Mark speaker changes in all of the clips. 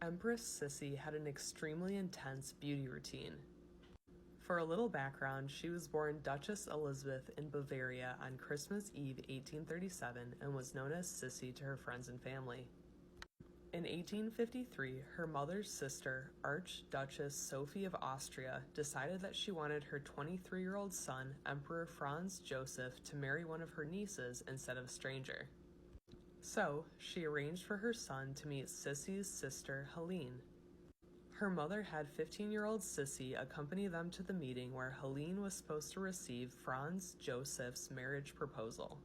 Speaker 1: Empress Sisi had an extremely intense beauty routine. For a little background, she was born Duchess Elizabeth in Bavaria on Christmas Eve 1837 and was known as Sisi to her friends and family. In 1853, her mother's sister, Archduchess Sophie of Austria, decided that she wanted her 23-year-old son, Emperor Franz Joseph, to marry one of her nieces instead of a stranger. So, she arranged for her son to meet Sisi's sister, Helene. Her mother had 15-year-old Sisi accompany them to the meeting where Helene was supposed to receive Franz Joseph's marriage proposal.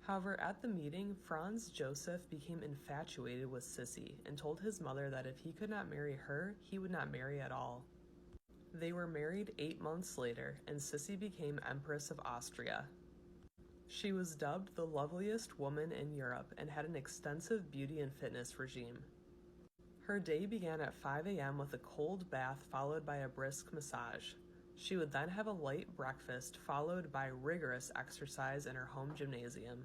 Speaker 1: However, at the meeting, Franz Joseph became infatuated with Sisi and told his mother that if he could not marry her, he would not marry at all. They were married 8 months later, and Sisi became Empress of Austria. She was dubbed the loveliest woman in Europe and had an extensive beauty and fitness regime. Her day began at 5 a.m. with a cold bath followed by a brisk massage. She would then have a light breakfast followed by rigorous exercise in her home gymnasium.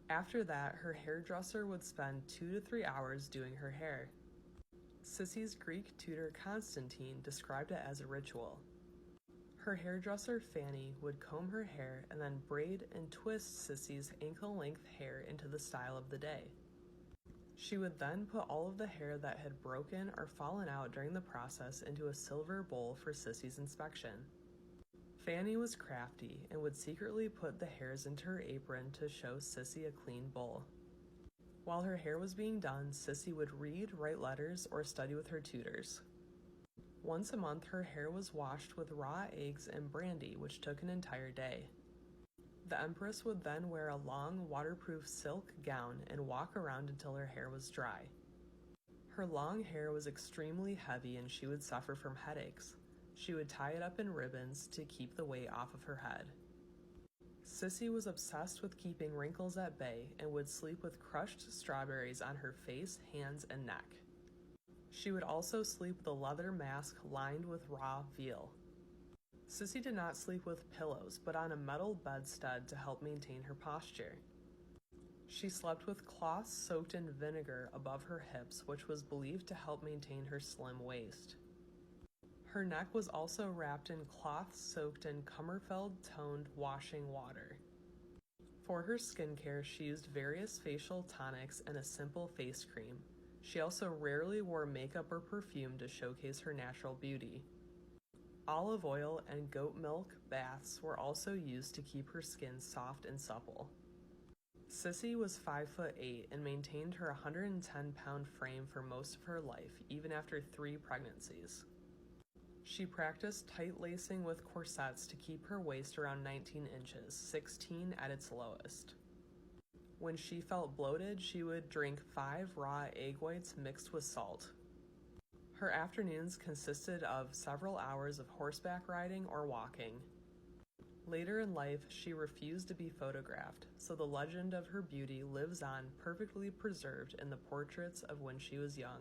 Speaker 1: After that, her hairdresser would spend 2 to 3 hours doing her hair. Sisi's Greek tutor Constantine described it as a ritual. Her hairdresser Fanny would comb her hair and then braid and twist Sisi's ankle-length hair into the style of the day. She would then put all of the hair that had broken or fallen out during the process into a silver bowl for Sisi's inspection. Fanny was crafty and would secretly put the hairs into her apron to show Sisi a clean bowl. While her hair was being done, Sisi would read, write letters, or study with her tutors. Once a month, her hair was washed with raw eggs and brandy, which took an entire day. The Empress would then wear a long, waterproof silk gown and walk around until her hair was dry. Her long hair was extremely heavy and she would suffer from headaches. She would tie it up in ribbons to keep the weight off of her head. Sisi was obsessed with keeping wrinkles at bay and would sleep with crushed strawberries on her face, hands, and neck. She would also sleep with a leather mask lined with raw veal. Sisi did not sleep with pillows, but on a metal bedstead to help maintain her posture. She slept with cloths soaked in vinegar above her hips, which was believed to help maintain her slim waist. Her neck was also wrapped in cloths soaked in Kummerfeld-toned washing water. For her skincare, she used various facial tonics and a simple face cream. She also rarely wore makeup or perfume to showcase her natural beauty. Olive oil and goat milk baths were also used to keep her skin soft and supple. Sisi was 5'8" and maintained her 110-pound frame for most of her life, even after 3 pregnancies. She practiced tight lacing with corsets to keep her waist around 19 inches, 16 at its lowest. When she felt bloated, she would drink 5 raw egg whites mixed with salt. Her afternoons consisted of several hours of horseback riding or walking. Later in life, she refused to be photographed, so the legend of her beauty lives on, perfectly preserved in the portraits of when she was young.